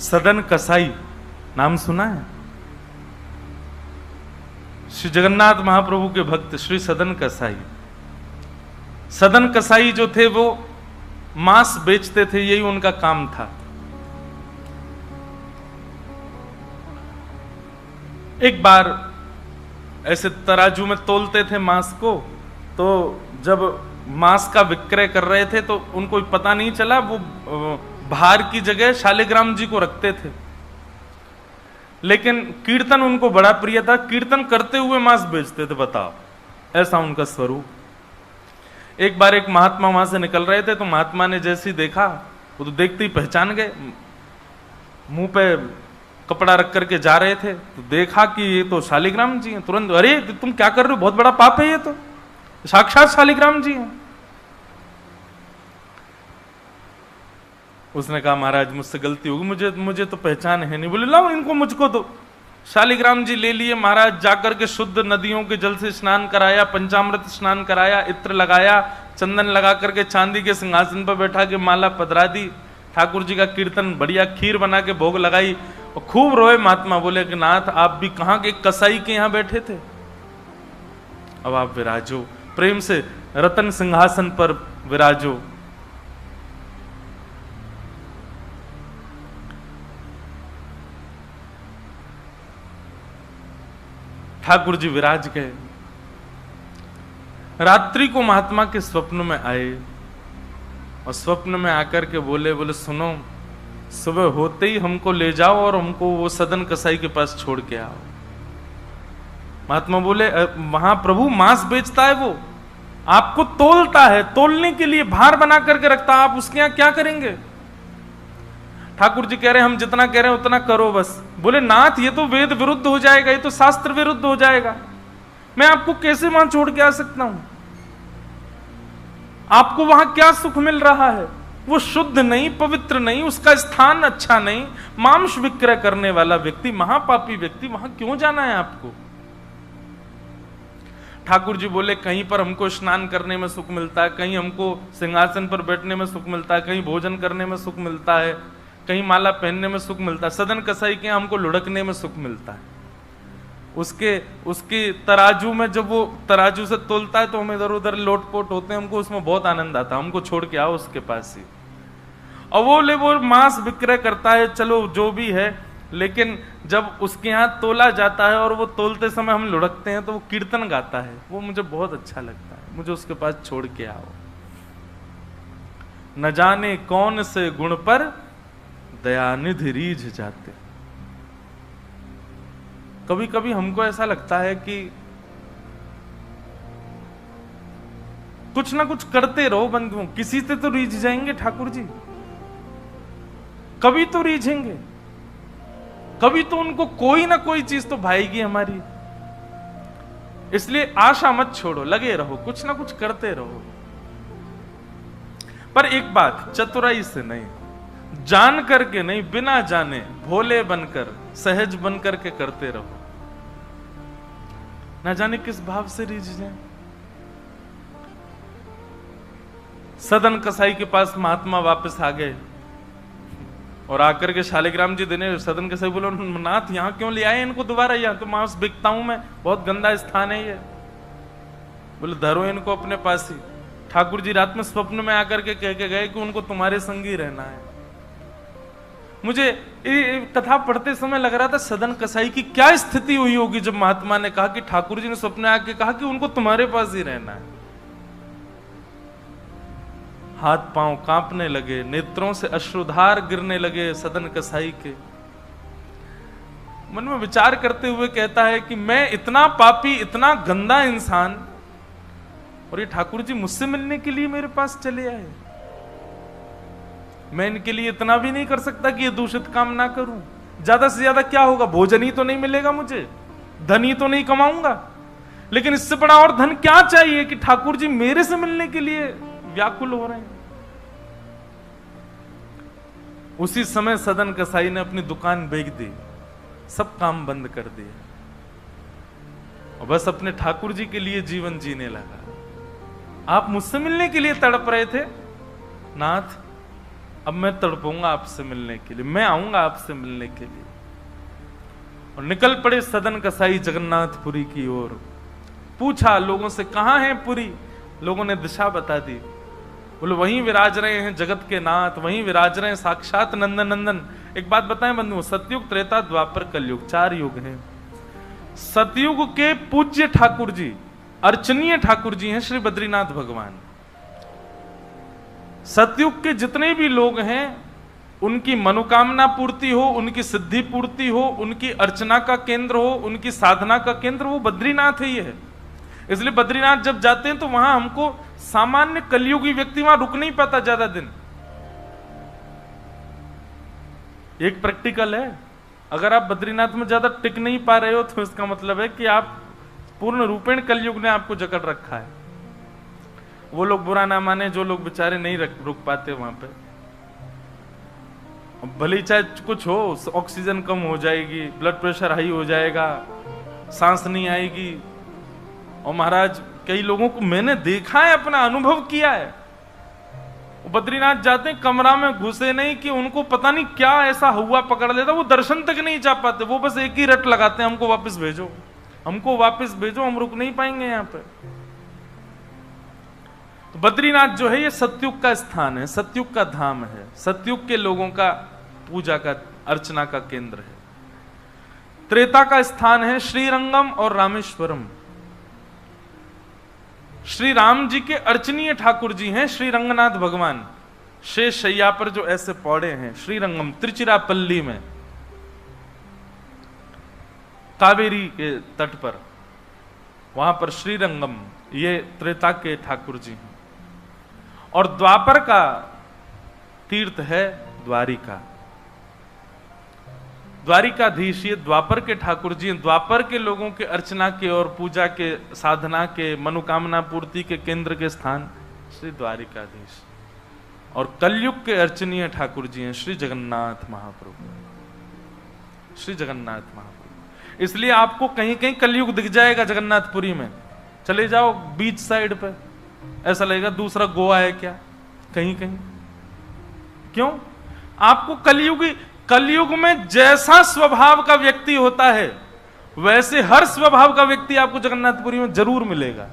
सदन कसाई नाम सुना है? श्री जगन्नाथ महाप्रभु के भक्त श्री सदन कसाई। सदन कसाई जो थे वो मांस बेचते थे, यही उनका काम था। एक बार ऐसे तराजू में तोलते थे मांस को, तो जब मांस का विक्रय कर रहे थे तो उनको पता नहीं चला, वो भार की जगह शालिग्राम जी को रखते थे। लेकिन कीर्तन उनको बड़ा प्रिय था, कीर्तन करते हुए मांस बेचते थे। बताओ, ऐसा उनका स्वरूप। एक बार एक महात्मा वहां से निकल रहे थे, तो महात्मा ने जैसे ही देखा, वो तो देखते ही पहचान गए। मुंह पे कपड़ा रख करके जा रहे थे, तो देखा कि ये तो शालिग्राम जी हैं। तुरंत, अरे तुम क्या कर रहे हो, बहुत बड़ा पाप है, ये तो साक्षात शालिग्राम जी हैं। उसने कहा महाराज मुझसे गलती होगी, मुझे तो पहचान है नहीं। बोले लाओ इनको मुझको दो। शालिग्राम जी ले लिए महाराज, जाकर के शुद्ध नदियों के जल से स्नान कराया, पंचामृत स्नान कराया, इत्र लगाया, चंदन लगा करके चांदी के सिंहासन पर बैठा के माला पधरा दी। ठाकुर जी का कीर्तन, बढ़िया खीर बना के भोग लगाई और खूब रोए महात्मा। बोले कि नाथ आप भी कहां के कसाई के यहां बैठे थे, अब आप विराजो, प्रेम से रतन सिंहासन पर विराजो। ठाकुर जी विराज गए। रात्रि को महात्मा के स्वप्न में आए और स्वप्न में आकर के बोले सुनो, सुबह होते ही हमको ले जाओ और हमको वो सदन कसाई के पास छोड़ के आओ। महात्मा बोले वहां प्रभु मांस बेचता है, वो आपको तोलता है, तोलने के लिए भार बना करके रखता है, आप उसके यहां क्या करेंगे? ठाकुर जी कह रहे हम जितना कह रहे हैं उतना करो बस। बोले नाथ ये तो वेद विरुद्ध हो जाएगा, ये तो शास्त्र विरुद्ध हो जाएगा, मैं आपको कैसे वहां छोड़ के आ सकता हूं? आपको वहां क्या सुख मिल रहा है? वो शुद्ध नहीं, पवित्र नहीं, उसका स्थान अच्छा नहीं, मांस विक्रय करने वाला व्यक्ति, महापापी व्यक्ति, वहां क्यों जाना है आपको? ठाकुर जी बोले कहीं पर हमको स्नान करने में सुख मिलता है, कहीं हमको सिंहासन पर बैठने में सुख मिलता है, कहीं भोजन करने में सुख मिलता है, कहीं माला पहनने में सुख मिलता है। सदन कसाई के हमको लुढ़कने में सुख मिलता है। उसके तराजू में जब वो तराजू से तोलता है तो हम इधर उधर लोटपोट होते हैं, हमको उसमें बहुत आनंद आता है, हमको छोड़ के आओ उसके पास ही। और वो मांस विक्रय करता है, चलो जो भी है, लेकिन जब उसके यहाँ तोला जाता है और वो तोलते समय हम लुढ़कते हैं तो वो कीर्तन गाता है, वो मुझे बहुत अच्छा लगता है, मुझे उसके पास छोड़ के आओ। न जाने कौन से गुण पर दयानिधि रीझ जाते। कभी कभी हमको ऐसा लगता है कि कुछ ना कुछ करते रहो बंधुओं, किसी से तो रीझ जाएंगे ठाकुर जी, कभी तो रीझेंगे, कभी तो उनको कोई ना कोई चीज तो भाएगी हमारी। इसलिए आशा मत छोड़ो, लगे रहो, कुछ ना कुछ करते रहो। पर एक बात, चतुराई से नहीं, जान करके नहीं, बिना जाने भोले बनकर, सहज बनकर के करते रहो। ना जाने किस भाव से रीझ जाए। सदन कसाई के पास महात्मा वापस आ गए और आकर के शालिग्राम जी देने। सदन कसाई बोलो नाथ यहां क्यों ले आए इनको दोबारा, यहां तो मांस बिकता हूं मैं, बहुत गंदा स्थान है ये। बोले धरो इनको अपने पास ही। ठाकुर जी रात में स्वप्न में आकर के कह के गए कि उनको तुम्हारे संग ही रहना है। मुझे कथा पढ़ते समय लग रहा था सदन कसाई की क्या स्थिति हुई होगी जब महात्मा ने कहा कि ठाकुर जी ने स्वप्न आके कहा कि उनको तुम्हारे पास ही रहना है। हाथ पांव कांपने लगे, नेत्रों से अश्रुधार गिरने लगे सदन कसाई के। मन में विचार करते हुए कहता है कि मैं इतना पापी, इतना गंदा इंसान, और ये ठाकुर जी मुझसे मिलने के लिए मेरे पास चले आए। मैं इनके लिए इतना भी नहीं कर सकता कि ये दूषित काम ना करूं। ज्यादा से ज्यादा क्या होगा, भोजन ही तो नहीं मिलेगा मुझे, धन ही तो नहीं कमाऊंगा, लेकिन इससे बड़ा और धन क्या चाहिए कि ठाकुर जी मेरे से मिलने के लिए व्याकुल हो रहे हैं। उसी समय सदन कसाई ने अपनी दुकान बेच दी, सब काम बंद कर दिया और बस अपने ठाकुर जी के लिए जीवन जीने लगा। आप मुझसे मिलने के लिए तड़प रहे थे नाथ, अब मैं तड़पूंगा आपसे मिलने के लिए, मैं आऊंगा आपसे मिलने के लिए। और निकल पड़े सदन कसाई जगन्नाथपुरी की ओर। पूछा लोगों से, कहां है पुरी? लोगों ने दिशा बता दी। बोले वहीं विराज रहे हैं जगत के नाथ, वहीं विराज रहे हैं साक्षात नंदन नंदन। एक बात बताएं बंधुओं, सतयुग, त्रेता, द्वापर, कलयुग, 4 युग हैं। सतयुग के पूज्य ठाकुर जी, अर्चनीय ठाकुर जी हैं श्री बद्रीनाथ भगवान। सतयुग के जितने भी लोग हैं उनकी मनोकामना पूर्ति हो, उनकी सिद्धि पूर्ति हो, उनकी अर्चना का केंद्र हो, उनकी साधना का केंद्र वो बद्रीनाथ ही है। इसलिए बद्रीनाथ जब जाते हैं तो वहां हमको सामान्य कलयुगी व्यक्ति वहां रुक नहीं पाता ज्यादा दिन। एक प्रैक्टिकल है, अगर आप बद्रीनाथ में ज्यादा टिक नहीं पा रहे हो तो इसका मतलब है कि आप पूर्ण रूपेण कलयुग ने आपको जकड़ रखा है। वो लोग बुरा ना माने जो लोग बेचारे नहीं रुक पाते वहां पे। भले ही चाहे कुछ हो, ऑक्सीजन कम हो जाएगी, ब्लड प्रेशर हाई हो जाएगा, सांस नहीं आएगी। और महाराज कई लोगों को मैंने देखा है, अपना अनुभव किया है, बद्रीनाथ जाते हैं, कमरा में घुसे नहीं कि उनको पता नहीं क्या ऐसा हुआ पकड़ लेता, वो दर्शन तक नहीं जा पाते। वो बस एक ही रट लगाते हैं, हमको वापस भेजो, हमको वापस भेजो, हम रुक नहीं पाएंगे यहां पे। तो बद्रीनाथ जो है ये सतयुग का स्थान है, सतयुग का धाम है, सतयुग के लोगों का पूजा का, अर्चना का केंद्र है। त्रेता का स्थान है श्रीरंगम और रामेश्वरम। श्री राम जी के अर्चनीय ठाकुर जी हैं श्री रंगनाथ भगवान, शेष शैया पर जो ऐसे पौड़े हैं। श्रीरंगम त्रिचिरापल्ली में, कावेरी के तट पर, वहां पर श्रीरंगम, ये त्रेता के ठाकुर जी हैं। और द्वापर का तीर्थ है द्वारिका, द्वारिकाधीश ये द्वापर के ठाकुर जी हैं। द्वापर के लोगों के अर्चना के और पूजा के, साधना के, मनोकामना पूर्ति के केंद्र के स्थान श्री द्वारिकाधीश। और कलयुग के अर्चनीय ठाकुर जी हैं श्री जगन्नाथ महाप्रभु, श्री जगन्नाथ महाप्रभु। इसलिए आपको कहीं कहीं कलयुग दिख जाएगा जगन्नाथपुरी में। चले जाओ बीच साइड पे, ऐसा लगेगा दूसरा गोवा है क्या, कहीं कहीं। क्यों? आपको कलयुग में जैसा स्वभाव का व्यक्ति होता है वैसे हर स्वभाव का व्यक्ति आपको जगन्नाथपुरी में जरूर मिलेगा।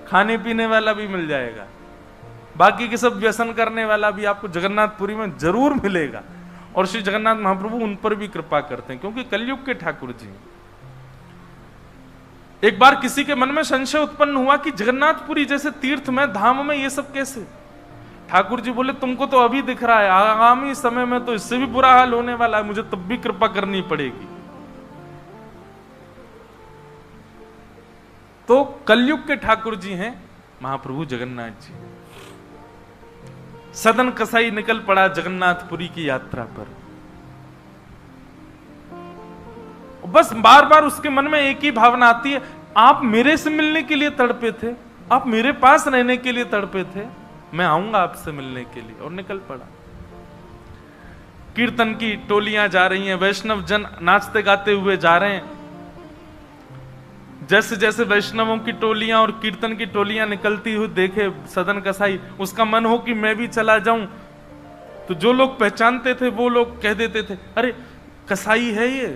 खाने पीने वाला भी मिल जाएगा, बाकी के सब व्यसन करने वाला भी आपको जगन्नाथपुरी में जरूर मिलेगा। और श्री जगन्नाथ महाप्रभु उन पर भी कृपा करते हैं क्योंकि कलयुग के ठाकुर जी। एक बार किसी के मन में संशय उत्पन्न हुआ कि जगन्नाथपुरी जैसे तीर्थ में, धाम में ये सब कैसे? ठाकुर जी बोले तुमको तो अभी दिख रहा है, आगामी समय में तो इससे भी बुरा हाल होने वाला है, मुझे तब भी कृपा करनी पड़ेगी। तो कलयुग के ठाकुर जी हैं महाप्रभु जगन्नाथ जी। सदन कसाई निकल पड़ा जगन्नाथपुरी की यात्रा पर। बस बार बार उसके मन में एक ही भावना आती है, आप मेरे से मिलने के लिए तड़पे थे, आप मेरे पास रहने के लिए तड़पे थे, मैं आऊंगा आपसे मिलने के लिए। और निकल पड़ा। कीर्तन की टोलियां जा रही हैं, वैष्णव जन नाचते गाते हुए जा रहे हैं। जैसे जैसे वैष्णवों की टोलियां और कीर्तन की टोलियां निकलती हुई देखे सदन कसाई, उसका मन हो कि मैं भी चला जाऊं। तो जो लोग पहचानते थे वो लोग कह देते थे, अरे कसाई है ये।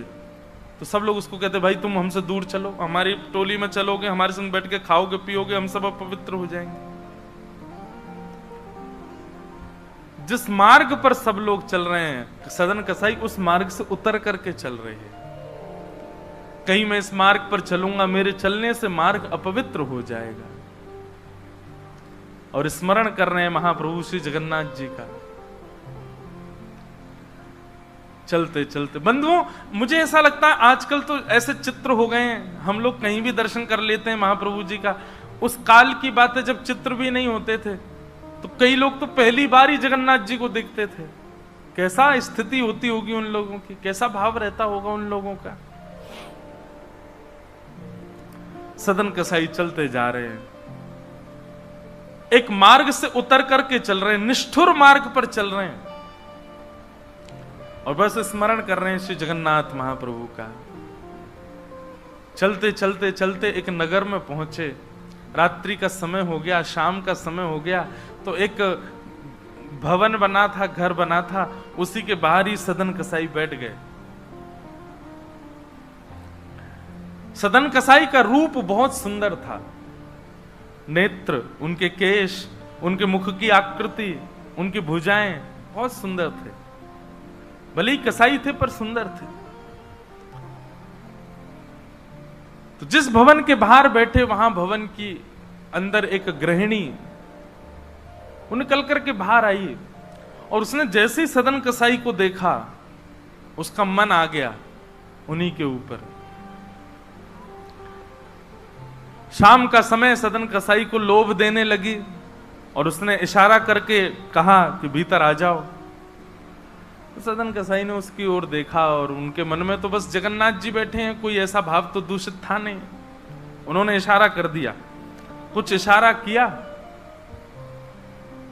तो सब लोग उसको कहते, भाई तुम हमसे दूर चलो, हमारी टोली में चलोगे, हमारे संग बैठ के खाओगे पियोगे, हम सब अपवित्र हो जाएंगे। जिस मार्ग पर सब लोग चल रहे हैं सदन कसाई उस मार्ग से उतर करके चल रहे हैं। कहीं मैं इस मार्ग पर चलूंगा, मेरे चलने से मार्ग अपवित्र हो जाएगा। और स्मरण कर रहे हैं महाप्रभु श्री जगन्नाथ जी का। चलते चलते बंधुओं, मुझे ऐसा लगता है आजकल तो ऐसे चित्र हो गए हैं, हम लोग कहीं भी दर्शन कर लेते हैं महाप्रभु जी का। उस काल की बात है जब चित्र भी नहीं होते थे, तो कई लोग तो पहली बार ही जगन्नाथ जी को देखते थे। कैसा स्थिति होती होगी उन लोगों की, कैसा भाव रहता होगा उन लोगों का। सदन कसाई चलते जा रहे हैं, एक मार्ग से उतर करके चल रहे हैं, निष्ठुर मार्ग पर चल रहे हैं और बस स्मरण कर रहे हैं श्री जगन्नाथ महाप्रभु का। चलते चलते चलते एक नगर में पहुंचे, रात्रि का समय हो गया, शाम का समय हो गया। तो एक भवन बना था, घर बना था, उसी के बाहर ही सदन कसाई बैठ गए। सदन कसाई का रूप बहुत सुंदर था। नेत्र, उनके केश, उनके मुख की आकृति, उनकी भुजाएं बहुत सुंदर थे। भले ही कसाई थे पर सुंदर थे। तो जिस भवन के बाहर बैठे, वहां भवन की अंदर एक गृहिणी वो निकल करके बाहर आई, और उसने जैसे ही सदन कसाई को देखा, उसका मन आ गया उन्हीं के ऊपर। शाम का समय, सदन कसाई को लोभ देने लगी और उसने इशारा करके कहा कि भीतर आ जाओ। तो सदन कसाई ने उसकी ओर देखा और उनके मन में तो बस जगन्नाथ जी बैठे हैं, कोई ऐसा भाव तो दूषित था नहीं। उन्होंने इशारा कर दिया, कुछ इशारा किया,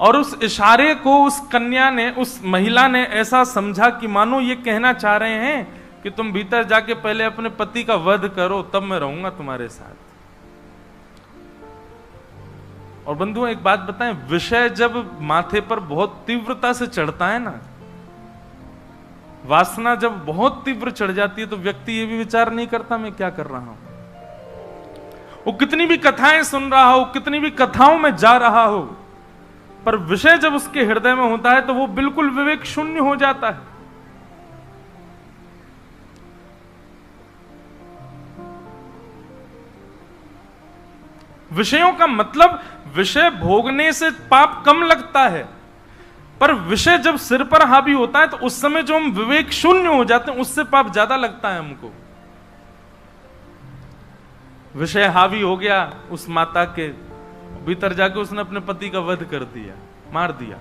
और उस इशारे को उस कन्या ने, उस महिला ने ऐसा समझा कि मानो ये कहना चाह रहे हैं कि तुम भीतर जाके पहले अपने पति का वध करो, तब मैं रहूंगा तुम्हारे साथ। और बंधुओं एक बात बताएं, विषय जब माथे पर बहुत तीव्रता से चढ़ता है ना, वासना जब बहुत तीव्र चढ़ जाती है, तो व्यक्ति ये भी विचार नहीं करता मैं क्या कर रहा हूं। वो कितनी भी कथाएं सुन रहा हो, कितनी भी कथाओं में जा रहा हो, पर विषय जब उसके हृदय में होता है तो वो बिल्कुल विवेक शून्य हो जाता है। विषयों का मतलब, विषय भोगने से पाप कम लगता है, पर विषय जब सिर पर हावी होता है तो उस समय जो हम विवेक शून्य हो जाते हैं, उससे पाप ज्यादा लगता है हमको। विषय हावी हो गया उस माता के, भीतर जाके उसने अपने पति का वध कर दिया, मार दिया।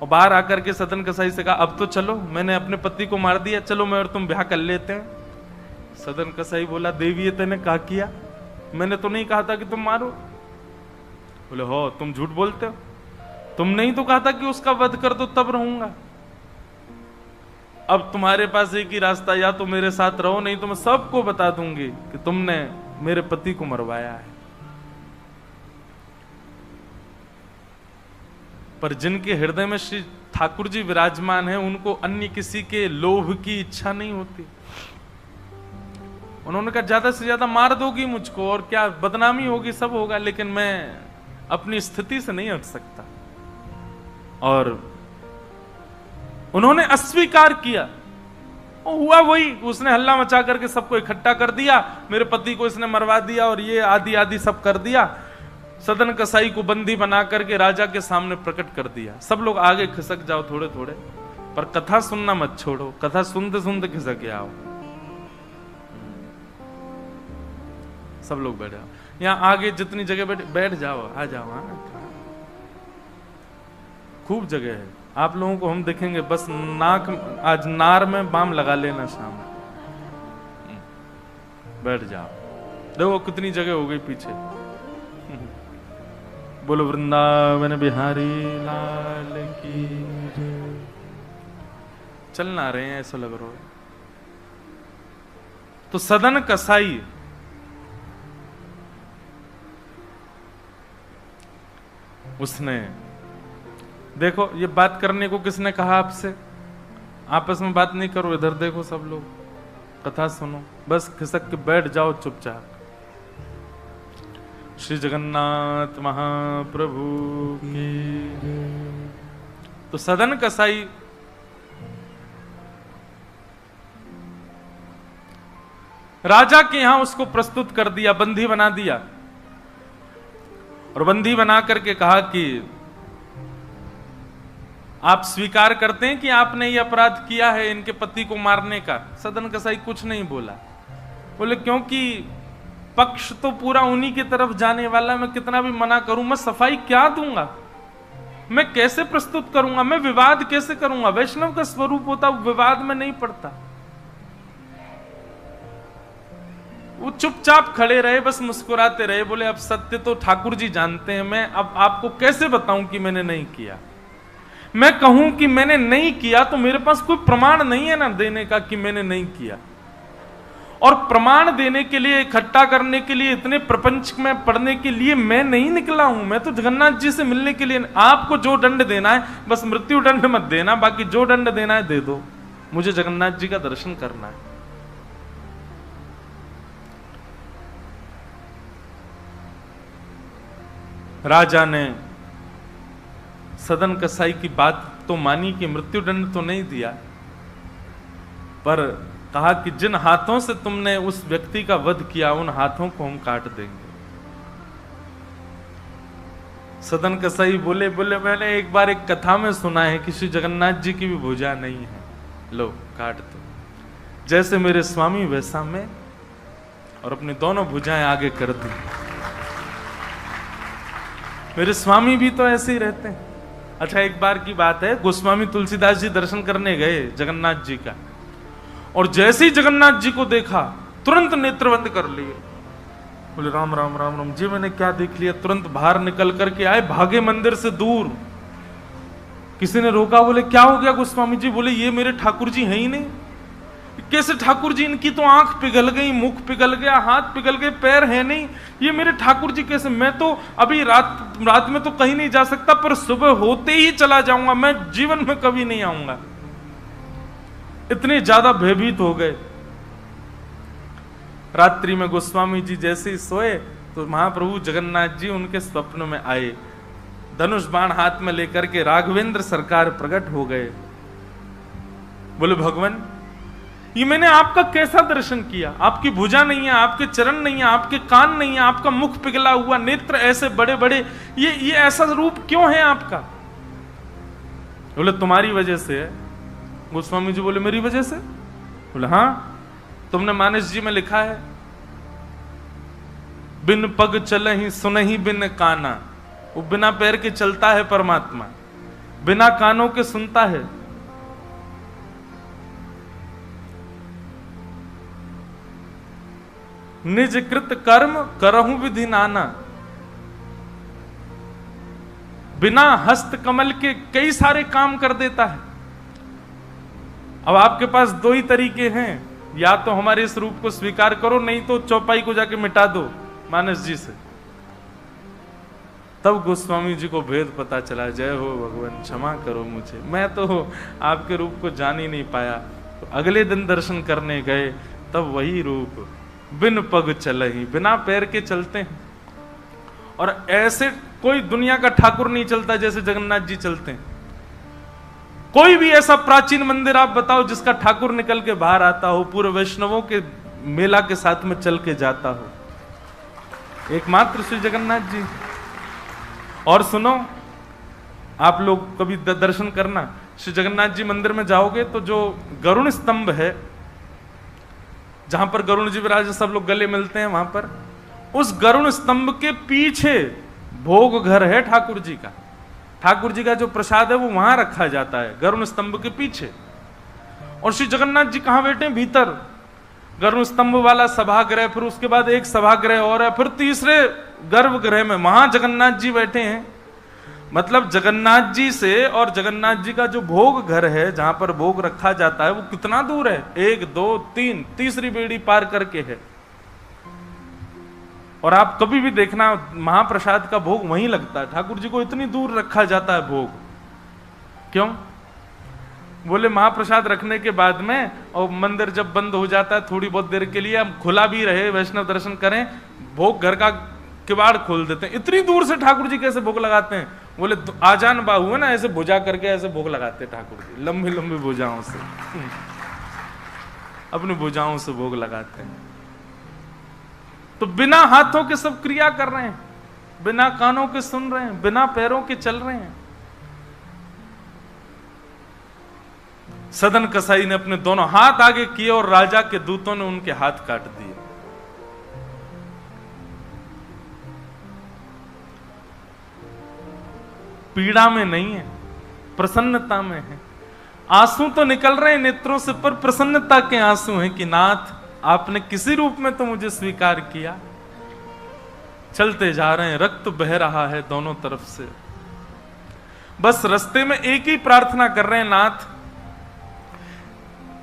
और बाहर आकर के सदन कसाई से कहा, अब तो चलो, मैंने अपने पति को मार दिया, चलो मैं और तुम ब्याह कर लेते हैं। सदन कसाई बोला, देवी ये तेने क्या किया? मैंने तो नहीं कहा था कि तुम मारो। बोले, हो तुम झूठ बोलते हो, तुमने ही तो कहा था कि उसका वध कर दो तब रहूंगा। अब तुम्हारे पास एक ही रास्ता, या तो मेरे साथ रहो, नहीं तो मैं सबको बता दूंगी कि तुमने मेरे पति को मरवाया है। पर जिनके हृदय में श्री ठाकुर जी विराजमान है, उनको अन्य किसी के लोभ की इच्छा नहीं होती। उन्होंने कहा, ज्यादा से ज्यादा मार दोगी मुझको और क्या, बदनामी होगी, सब होगा, लेकिन मैं अपनी स्थिति से नहीं हट सकता। और उन्होंने अस्वीकार किया, और हुआ वही, उसने हल्ला मचा करके सबको इकट्ठा कर दिया, मेरे पति को इसने मरवा दिया और ये आदि आदि सब कर दिया। सदन कसाई को बंदी बना करके राजा के सामने प्रकट कर दिया। सब लोग आगे खिसक जाओ थोड़े थोड़े, पर कथा सुनना मत छोड़ो, कथा सुनते सुनते खिसक आओ। सब लोग बैठ जाओ, यहाँ आगे जितनी जगह बैठ जाओ, आ जाओ। हाँ, खूब जगह है, आप लोगों को हम देखेंगे, बस नाक, आज नार में बाम लगा लेना शाम। बैठ जाओ, देखो कितनी जगह हो गई पीछे। बोलो वृंदावन बिहारी लाल की। चल ना रहे हैं ऐसा लग रहा है। तो सदन कसाई उसने, देखो ये बात करने को किसने कहा आपसे? आपस में बात नहीं करो, इधर देखो सब लोग, कथा सुनो, बस खिसक के बैठ जाओ चुपचाप। श्री जगन्नाथ महाप्रभु की। तो सदन कसाई राजा के यहां उसको प्रस्तुत कर दिया, बंदी बना दिया, और बंदी बना करके कहा कि आप स्वीकार करते हैं कि आपने ये अपराध किया है इनके पति को मारने का? सदन कसाई कुछ नहीं बोला। बोले, क्योंकि पक्ष तो पूरा उन्हीं की तरफ जाने वाला, मैं कितना भी मना करूं, मैं सफाई क्या दूंगा, मैं कैसे प्रस्तुत करूंगा, मैं विवाद कैसे करूंगा? वैष्णव का स्वरूप होता विवाद में नहीं पड़ता। वो चुपचाप खड़े रहे, बस मुस्कुराते रहे। बोले, अब सत्य तो ठाकुर जी जानते हैं, मैं अब आपको कैसे बताऊं कि मैंने नहीं किया? मैं कहूं कि मैंने नहीं किया तो मेरे पास कोई प्रमाण नहीं है ना देने का कि मैंने नहीं किया। और प्रमाण देने के लिए, इकट्ठा करने के लिए, इतने प्रपंच में पढ़ने के लिए मैं नहीं निकला हूं। मैं तो जगन्नाथ जी से मिलने के लिए। आपको जो दंड देना है बस मृत्यु दंड मत देना, बाकी जो दंड देना है दे दो, मुझे जगन्नाथ जी का दर्शन करना है। राजा ने सदन कसाई की बात तो मानी कि मृत्यु दंड तो नहीं दिया, पर कहा कि जिन हाथों से तुमने उस व्यक्ति का वध किया उन हाथों को हम काट देंगे। सदन कसाई बोले मैंने एक बार एक कथा में सुना है कि श्री जगन्नाथ जी की भी भुजा नहीं है, लो काट दो। जैसे मेरे स्वामी वैसा मैं, और अपनी दोनों भुजाएं आगे कर दी। मेरे स्वामी भी तो ऐसे ही रहते हैं। अच्छा, एक बार की बात है, गोस्वामी तुलसीदास जी दर्शन करने गए जगन्नाथ जी का, और जैसे ही जगन्नाथ जी को देखा तुरंत नेत्र बंद कर लिए। बोले राम राम राम राम जी, मैंने क्या देख लिया। तुरंत बाहर निकल करके आए, भागे मंदिर से दूर। किसी ने रोका, बोले क्या हो गया गोस्वामी जी? बोले ये मेरे ठाकुर जी हैं ही नहीं। कैसे ठाकुर जी? इनकी तो आंख पिघल गई, मुख पिघल गया, हाथ पिघल गए, पैर है नहीं, ये मेरे ठाकुर जी कैसे? मैं तो अभी रात में तो कहीं नहीं जा सकता, पर सुबह होते ही चला जाऊंगा, मैं जीवन में कभी नहीं आऊंगा। इतने ज्यादा भयभीत हो गए। रात्रि में गोस्वामी जी जैसे ही सोए तो महाप्रभु जगन्नाथ जी उनके स्वप्न में आए, धनुष बाण हाथ में लेकर के राघवेंद्र सरकार प्रकट हो गए। बोले भगवान, ये मैंने आपका कैसा दर्शन किया? आपकी भुजा नहीं है, आपके चरण नहीं है, आपके कान नहीं है, आपका मुख पिघला हुआ, नेत्र ऐसे बड़े बड़े, ये ऐसा रूप क्यों है आपका? बोले तुम्हारी वजह से है। गोस्वामी जी बोले मेरी वजह से? बोले हाँ, तुमने मानस जी में लिखा है, बिन पग चलहि सुनहि बिन काना। वो बिना पैर के चलता है परमात्मा, बिना कानों के सुनता है। निज कृत कर्म करहु विधि नाना। बिना हस्त कमल के कई सारे काम कर देता है। अब आपके पास दो ही तरीके हैं, या तो हमारे इस रूप को स्वीकार करो, नहीं तो चौपाई को जाके मिटा दो मानस जी से। तब गोस्वामी जी को भेद पता चला। जय हो भगवान, क्षमा करो मुझे, मैं तो आपके रूप को जान ही नहीं पाया। तो अगले दिन दर्शन करने गए, तब वही रूप, बिन पग चलहि, बिना पैर के चलते हैं। और ऐसे कोई दुनिया का ठाकुर नहीं चलता जैसे जगन्नाथ जी चलते हैं। कोई भी ऐसा प्राचीन मंदिर आप बताओ जिसका ठाकुर निकल के बाहर आता हो, पूरे वैष्णवों के मेला के साथ में चल के जाता हो, एकमात्र श्री जगन्नाथ जी। और सुनो, आप लोग कभी दर्शन करना, श्री जगन्नाथ जी मंदिर में जाओगे तो जो गरुण स्तंभ है, जहां पर गरुण जी विराज सब लोग गले मिलते हैं, वहां पर उस गरुण स्तंभ के पीछे भोग घर है ठाकुर जी का। ठाकुर जी का जो प्रसाद है वो वहां रखा जाता है, गरुण स्तंभ के पीछे। और श्री जगन्नाथ जी कहां बैठे? भीतर गरुण स्तंभ वाला सभागृह, फिर उसके बाद एक सभागृह और है, फिर तीसरे गर्भगृह में वहां जगन्नाथ जी बैठे हैं। मतलब जगन्नाथ जी से और जगन्नाथ जी का जो भोग घर है, जहां पर भोग रखा जाता है, वो कितना दूर है? 1 2 3 तीसरी बेड़ी पार करके है। और आप कभी भी देखना, महाप्रसाद का भोग वहीं लगता है। ठाकुर जी को इतनी दूर रखा जाता है भोग, क्यों? बोले महाप्रसाद रखने के बाद में, और मंदिर जब बंद हो जाता है थोड़ी बहुत देर के लिए, हम खुला भी रहे, वैष्णव दर्शन करें, भोग घर का किवाड़ खोल देते हैं। इतनी दूर से ठाकुर जी कैसे भोग लगाते हैं? बोले आजान बाहु है ना, ऐसे भुजा करके ऐसे भोग लगाते ठाकुर जी, लंबी लंबी भुजाओं से, अपनी भुजाओं से भोग लगाते हैं। तो बिना हाथों के सब क्रिया कर रहे हैं, बिना कानों के सुन रहे हैं, बिना पैरों के चल रहे हैं। सदन कसाई ने अपने दोनों हाथ आगे किए और राजा के दूतों ने उनके हाथ काट दिए। पीड़ा में नहीं है, प्रसन्नता में है। आंसू तो निकल रहे हैं नेत्रों से, पर प्रसन्नता के आंसू हैं कि नाथ आपने किसी रूप में तो मुझे स्वीकार किया। चलते जा रहे हैं, रक्त बह रहा है दोनों तरफ से। बस रास्ते में एक ही प्रार्थना कर रहे हैं, नाथ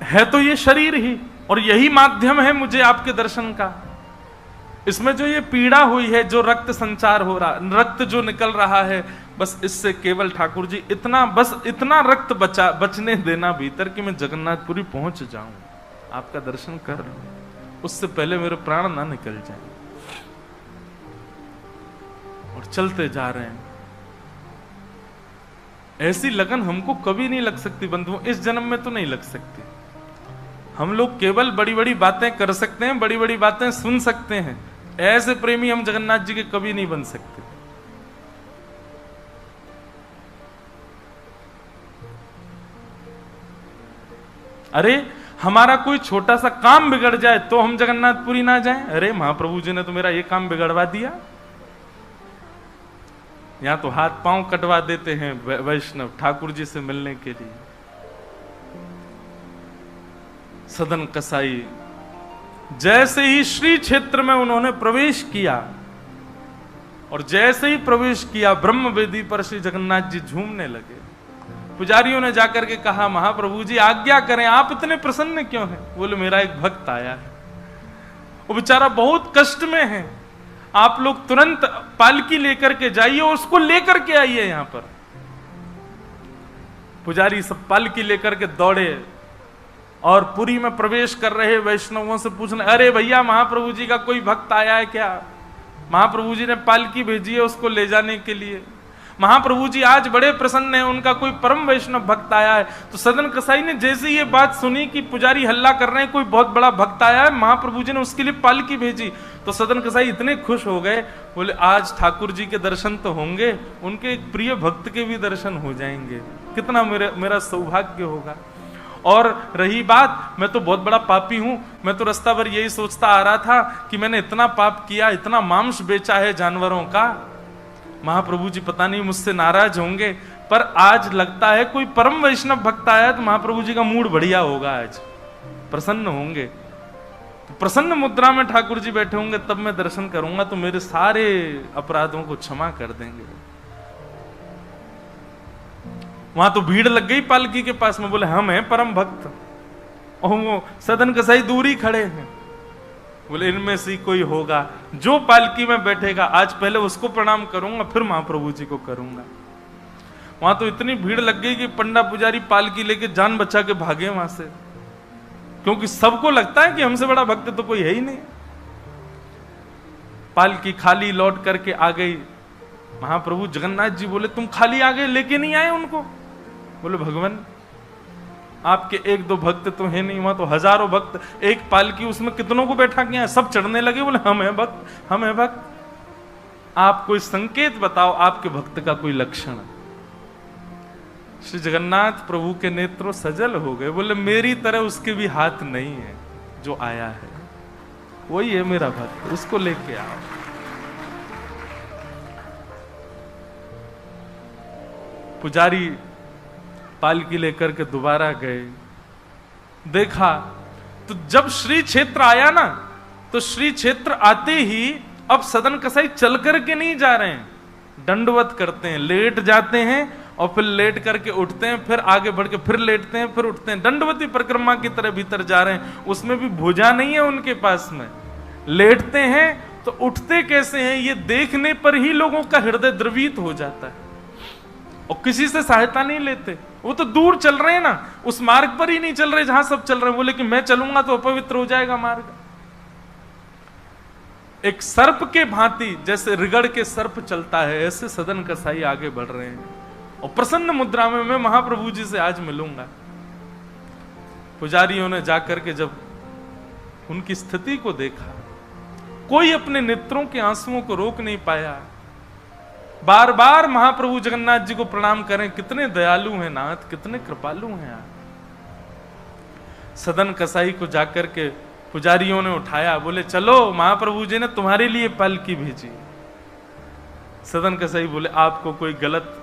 है तो ये शरीर ही, और यही माध्यम है मुझे आपके दर्शन का। इसमें जो ये पीड़ा हुई है, जो रक्त संचार हो रहा, रक्त जो निकल रहा है, बस इससे केवल ठाकुर जी इतना रक्त बचने देना भीतर कि मैं जगन्नाथपुरी पहुंच जाऊं, आपका दर्शन कर लूं, उससे पहले मेरे प्राण ना निकल जाए। और चलते जा रहे हैं। ऐसी लगन हमको कभी नहीं लग सकती बंधुओं, इस जन्म में तो नहीं लग सकती। हम लोग केवल बड़ी बड़ी बातें कर सकते हैं, बड़ी बड़ी बातें सुन सकते हैं, ऐसे प्रेमी हम जगन्नाथ जी के कभी नहीं बन सकते। अरे हमारा कोई छोटा सा काम बिगड़ जाए तो हम जगन्नाथपुरी ना जाएं? अरे महाप्रभु जी ने तो मेरा ये काम बिगड़वा दिया। यहां तो हाथ पांव कटवा देते हैं वैष्णव ठाकुर जी से मिलने के लिए। सदन कसाई जैसे ही श्री क्षेत्र में उन्होंने प्रवेश किया, और जैसे ही प्रवेश किया ब्रह्म वेदी पर श्री जगन्नाथ जी झूमने लगे। पुजारियों ने जाकर के कहा, महाप्रभु जी आज्ञा करें, आप इतने प्रसन्न क्यों हैं? बोले मेरा एक भक्त आया है, वो बेचारा बहुत कष्ट में है, आप लोग तुरंत पालकी लेकर के जाइए और उसको लेकर के आइए यहां पर। पुजारी सब पालकी लेकर के दौड़े और पुरी में प्रवेश कर रहे वैष्णवों से पूछने, अरे भैया महाप्रभु जी का कोई भक्त आया है क्या? महाप्रभु जी ने पालकी भेजी है उसको ले जाने के लिए। महाप्रभु जी आज बड़े प्रसन्न हैं, उनका कोई परम वैष्णव भक्त आया है। तो सदन कसाई ने जैसे ये बात सुनी कि पुजारी हल्ला कर रहे हैं, कोई बहुत बड़ा भक्त आया है, महाप्रभु जी ने उसके लिए पालकी भेजी, तो सदन कसाई इतने खुश हो गए, बोले आज ठाकुर जी के दर्शन तो होंगे, उनके एक प्रिय भक्त के भी दर्शन हो जाएंगे, कितना मेरा सौभाग्य होगा। और रही बात, मैं तो बहुत बड़ा पापी हूं, मैं तो रास्ता भर यही सोचता आ रहा था कि मैंने इतना पाप किया, इतना मांस बेचा है जानवरों का, महाप्रभु जी पता नहीं मुझसे नाराज होंगे, पर आज लगता है कोई परम वैष्णव भक्त आया तो महाप्रभु जी का मूड बढ़िया होगा, आज प्रसन्न होंगे। तो प्रसन्न मुद्रा में ठाकुर जी बैठे होंगे, तब मैं दर्शन करूंगा तो मेरे सारे अपराधों को क्षमा कर देंगे। वहां तो भीड़ लग गई पालकी के पास में, बोले हम हैं परम भक्त, और वो सदन कसाई दूरी खड़े हैं, बोले इनमें से कोई होगा जो पालकी में बैठेगा, आज पहले उसको प्रणाम करूंगा फिर महाप्रभु जी को करूंगा। वहां तो इतनी भीड़ लग गई कि पंडा पुजारी पालकी लेके जान बचा के भागे वहां से, क्योंकि सबको लगता है कि हमसे बड़ा भक्त तो कोई है ही नहीं। पालकी खाली लौट करके आ गई। महाप्रभु जगन्नाथ जी बोले तुम खाली आ गए, लेके नहीं आए उनको? बोले भगवान आपके एक दो भक्त तो है नहीं, वहां तो हजारों भक्त, एक पालकी उसमें कितनों को बैठा किया, सब चढ़ने लगे। बोले हम है भक्त, हम है भक्त। आप कोई संकेत बताओ, आपके भक्त का कोई लक्षण। श्री जगन्नाथ प्रभु के नेत्रों सजल हो गए, बोले मेरी तरह उसके भी हाथ नहीं है, जो आया है वही है मेरा भक्त, उसको लेके आओ। पुजारी पालकी लेकर के दोबारा गए, देखा तो जब श्री क्षेत्र आया ना, तो श्री क्षेत्र आते ही अब सदन कसाई चल करके नहीं जा रहे हैं, दंडवत करते हैं, लेट जाते हैं और फिर लेट करके उठते हैं, फिर आगे बढ़ के फिर लेटते हैं, फिर उठते हैं, दंडवती परिक्रमा की तरह भीतर जा रहे हैं। उसमें भी भुजा नहीं है उनके पास में, लेटते हैं तो उठते कैसे हैं ये देखने पर ही लोगों का हृदय द्रवित हो जाता है, और किसी से सहायता नहीं लेते। वो तो दूर चल रहे हैं ना, उस मार्ग पर ही नहीं चल रहे जहां सब चल रहे हैं। बोले कि मैं चलूंगा तो अपवित्र हो जाएगा मार्ग। एक सर्प के भांति जैसे रिगड़ के सर्प चलता है, ऐसे सदन कसाई आगे बढ़ रहे हैं, और प्रसन्न मुद्रा में मैं महाप्रभु जी से आज मिलूंगा। पुजारियों ने जाकर के जब उनकी स्थिति को देखा, कोई अपने नेत्रों के आंसुओं को रोक नहीं पाया। बार बार महाप्रभु जगन्नाथ जी को प्रणाम करें, कितने दयालु हैं नाथ, कितने कृपालु हैं आप। सदन कसाई को जाकर के पुजारियों ने उठाया, बोले चलो महाप्रभु जी ने तुम्हारे लिए पालकी भेजी। सदन कसाई बोले आपको कोई गलत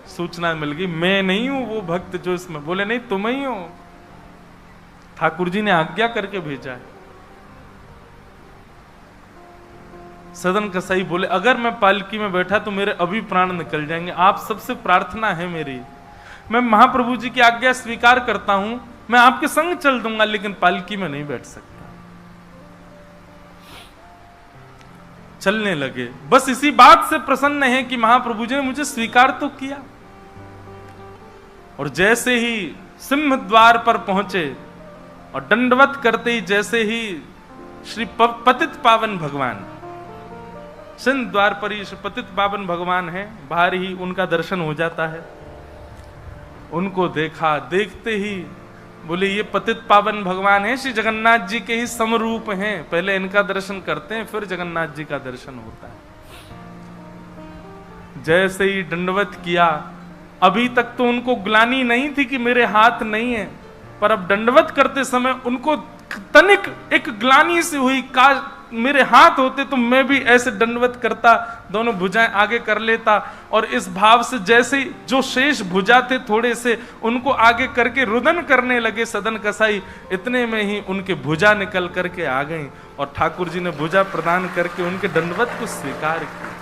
सूचना मिल गई, मैं नहीं हूं वो भक्त जो इसमें। बोले नहीं तुम ही हो, ठाकुर जी ने आज्ञा करके भेजा है। सदन कसाई बोले अगर मैं पालकी में बैठा तो मेरे अभी प्राण निकल जाएंगे, आप सबसे प्रार्थना है मेरी, मैं महाप्रभु जी की आज्ञा स्वीकार करता हूं, मैं आपके संग चल दूंगा, लेकिन पालकी में नहीं बैठ सकता। चलने लगे। बस इसी बात से प्रसन्न है कि महाप्रभु जी ने मुझे स्वीकार तो किया। और जैसे ही सिंह द्वार पर पहुंचे और दंडवत करते ही जैसे ही श्री पतित पावन भगवान, सिंह द्वार पर ही श्री पतित पावन भगवान है, बाहर ही उनका दर्शन हो जाता है। उनको देखा, देखते ही बोले ये पतित पावन भगवान है, श्री जगन्नाथ जी के ही समरूप हैं, पहले इनका दर्शन करते हैं फिर जगन्नाथ जी का दर्शन होता है। जैसे ही दंडवत किया, अभी तक तो उनको ग्लानि नहीं थी कि मेरे हाथ नहीं है, पर अब दंडवत करते समय उनको तनिक एक ग्लानि से हुई, काश मेरे हाथ होते तो मैं भी ऐसे दंडवत करता, दोनों भुजाएं आगे कर लेता। और इस भाव से जैसे जो शेष भुजा थे थोड़े से, उनको आगे करके रुदन करने लगे सदन कसाई। इतने में ही उनके भुजा निकल करके आ गई और ठाकुर जी ने भुजा प्रदान करके उनके दंडवत को स्वीकार किया।